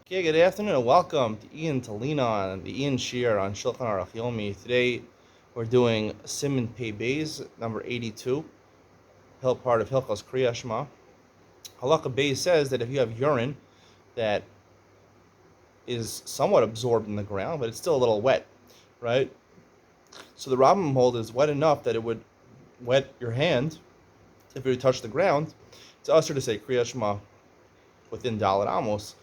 Okay, good afternoon and welcome to Iyun to lean on the Iyun Shir on Shulchan Aruch Yomi. Today we're doing Siman Pei Beis, number 82, part of Hilchos Kriya Shema. Halakha Beis says that if you have urine that is somewhat absorbed in the ground, but it's still a little wet, right? So the Rambam hold is wet enough that it would wet your hand if you touch the ground. It's usher to say Kriya Shema within Dalet Amos.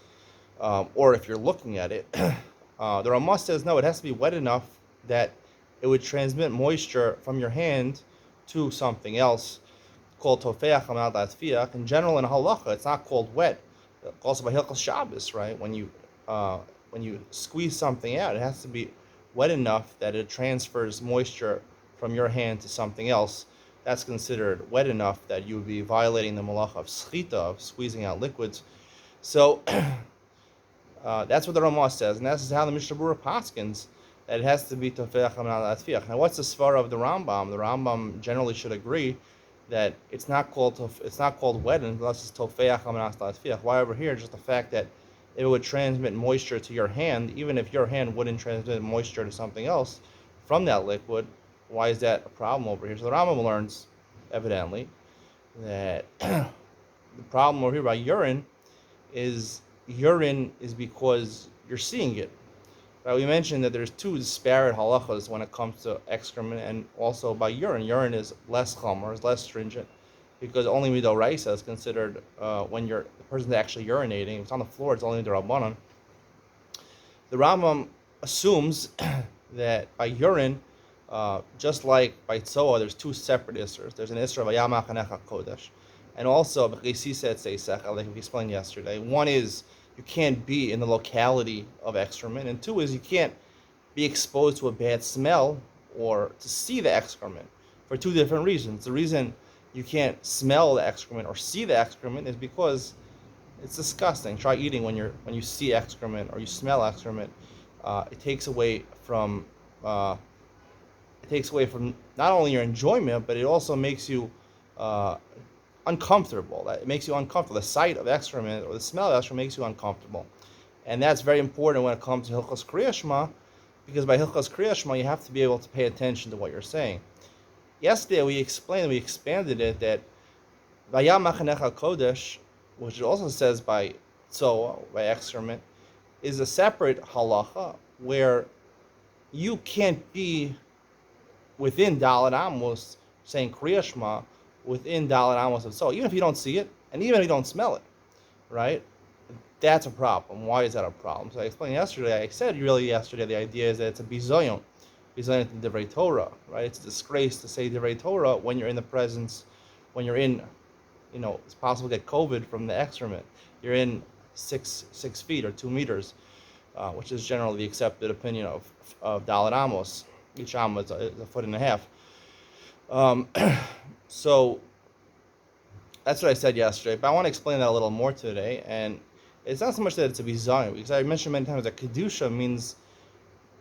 Or if you're looking at it, the Ramah says no, it has to be wet enough that it would transmit moisture from your hand to something else called tofeach amal latfiach. In general, in halacha, it's not called wet. Also by Hilchos Shabbos, right? When you squeeze something out, it has to be wet enough that it transfers moisture from your hand to something else. That's considered wet enough that you would be violating the malacha of schita, of squeezing out liquids. So that's what the Ramah says, and that's how the Mishnah Berurah paskins that it has to be tofeach amal latfiach. Now, what's the svara of the Rambam? The Rambam generally should agree that it's not called wet unless it's tofeach amal latfiach. Why over here? Just the fact that it would transmit moisture to your hand, even if your hand wouldn't transmit moisture to something else from that liquid. Why is that a problem over here? So the Rambam learns, evidently, that the problem over here by urine is because you're seeing it. Right? We mentioned that there's two disparate halachas when it comes to excrement and also by urine. Urine is less chomer, is less stringent, because only midoraisa is considered when the person's actually urinating. If it's on the floor, it's only midorabanan. The Rambam assumes that by urine, just like by tzoa, there's two separate isers. There's an isser of ayamach hanecha kodesh, and also like we explained yesterday. One is you can't be in the locality of excrement, and two is you can't be exposed to a bad smell or to see the excrement for two different reasons. The reason you can't smell the excrement or see the excrement is because it's disgusting. Try eating when you see excrement or you smell excrement. It takes away from not only your enjoyment, but it also makes you uncomfortable. It makes you uncomfortable. The sight of excrement or the smell of excrement makes you uncomfortable, and that's very important when it comes to Hilchos Kriya Shema, because by Hilchos Kriya Shema you have to be able to pay attention to what you're saying. Yesterday we expanded it that Vayam Machanecha Kodesh, which it also says by tzoa, by excrement, is a separate halacha where you can't be within Dalet Amos saying Kriya Shema within Dalet Amos of tzoa, even if you don't see it and even if you don't smell it, right? That's a problem. Why is that a problem? So I explained yesterday. I said yesterday the idea is that it's a bizoyon in divrei Torah, right? It's a disgrace to say divrei Torah when you're in the presence, when you're in, it's possible to get COVID from the excrement. You're in 6 feet or 2 meters, which is generally the accepted opinion of Dalet Amos. Each amos is a foot and a half. So that's what I said yesterday, but I want to explain that a little more today. And it's not so much that it's a bizayon, because I mentioned many times that kedusha means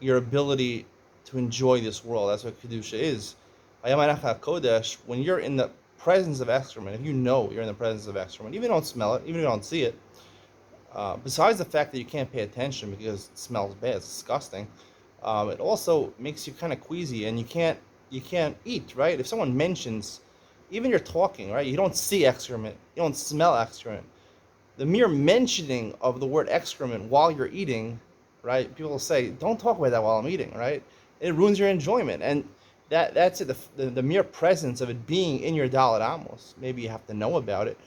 your ability to enjoy this world. That's what kedusha is. Kodesh, when you're in the presence of excrement, if you know you're in the presence of excrement, even if you don't smell it, even if you don't see it, besides the fact that you can't pay attention because it smells bad, it's disgusting, it also makes you kind of queasy, and you can't eat, right? If someone mentions, even you're talking, right, you don't see excrement, you don't smell excrement, the mere mentioning of the word excrement while you're eating, right, people say, don't talk about that while I'm eating, right? It ruins your enjoyment, and that's it. The mere presence of it being in your Dalet Amos, maybe you have to know about it,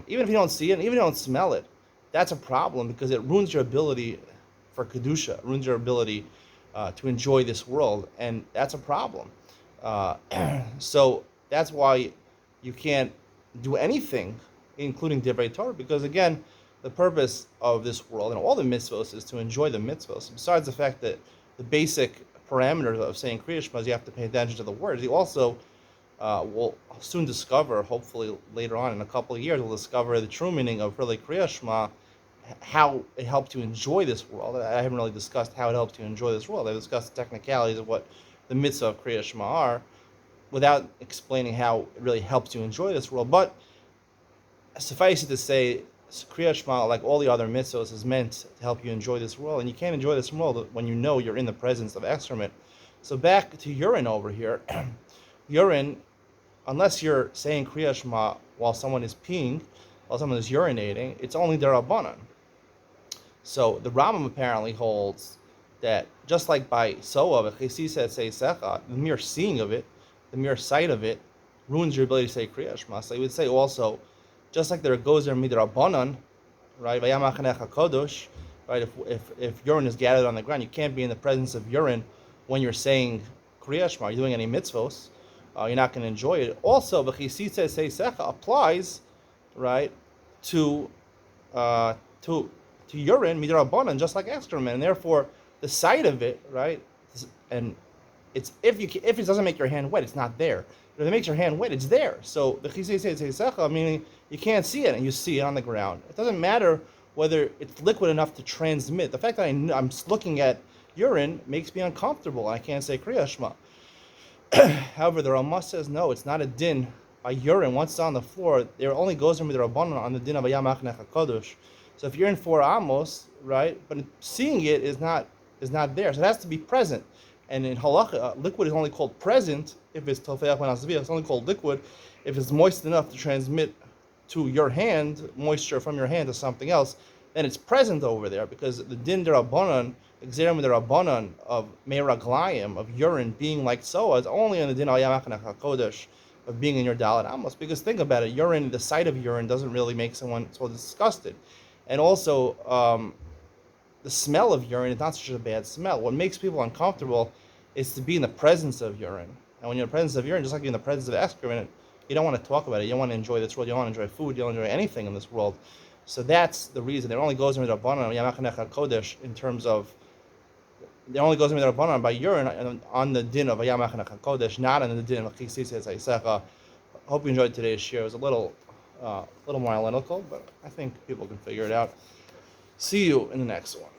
even if you don't see it, even if you don't smell it, that's a problem, because it ruins your ability for kedusha, it ruins your ability to enjoy this world, and that's a problem. So that's why you can't do anything, including divrei Torah, because again, the purpose of this world and all the mitzvos is to enjoy the mitzvos. Besides the fact that the basic parameters of saying Kriya Shema is you have to pay attention to the words, you also will soon discover, hopefully later on in a couple of years, we'll discover the true meaning of really Kriya Shema, how it helps you enjoy this world. I haven't really discussed how it helps you enjoy this world. I've discussed the technicalities of what the mitzvah of Kriya Shema are, without explaining how it really helps you enjoy this world. But suffice it to say Kriya Shema, like all the other mitzvahs, is meant to help you enjoy this world, and you can't enjoy this world when you know you're in the presence of excrement. So back to urine over here. Urine, unless you're saying Kriya Shema while someone is peeing, while someone is urinating, it's only derabanan. So the Rambam apparently holds that just like by soa, the mere seeing of it, the mere sight of it, ruins your ability to say Kriya Shema. So he would say also, just like there goes there midrabanan, right? Kodosh, right? If urine is gathered on the ground, you can't be in the presence of urine when you're saying Kriya Shema. You're doing any mitzvos, you're not going to enjoy it. Also, v'chisitze seisecha applies, right, to urine midrabanan, just like excrement, and therefore the sight of it, right, and it's if it doesn't make your hand wet, it's not there. But if it makes your hand wet, it's there. So the chisei meaning you can't see it and you see it on the ground. It doesn't matter whether it's liquid enough to transmit. The fact that I'm looking at urine makes me uncomfortable and I can't say Kriya Shema. However, the Ramah says no, it's not a din by urine. Once it's on the floor, there only goes in with the Rabbanon on the din of Hayam Achnech HaKadosh. So if you're in 4 amos, right, but seeing it is not there. So it has to be present. And in halacha, liquid is only called present if it's tofeach v'nasviyah. It's only called liquid if it's moist enough to transmit to your hand, moisture from your hand to something else. Then it's present over there, because the din derabanan, exerim derabanan of meiraglayim, of urine being like soa, is only on the din al yamachanach hakodesh, of being in your dalet amos. Because think about it, urine, the sight of urine doesn't really make someone so disgusted, and also the smell of urine is not such a bad smell. What makes people uncomfortable is to be in the presence of urine. And when you're in the presence of urine, just like you're in the presence of excrement, you don't want to talk about it. You don't want to enjoy this world. You don't want to enjoy food. You don't enjoy anything in this world. So that's the reason. It only goes into the Rabbanan, Yamachanech HaKodesh, in terms of, it only goes into the Rabbanan by urine on the din of Yamachanech HaKodesh, not on the din of Chisitze Tzaisecha. Hope you enjoyed today's share. It was a little more analytical, but I think people can figure it out. See you in the next one.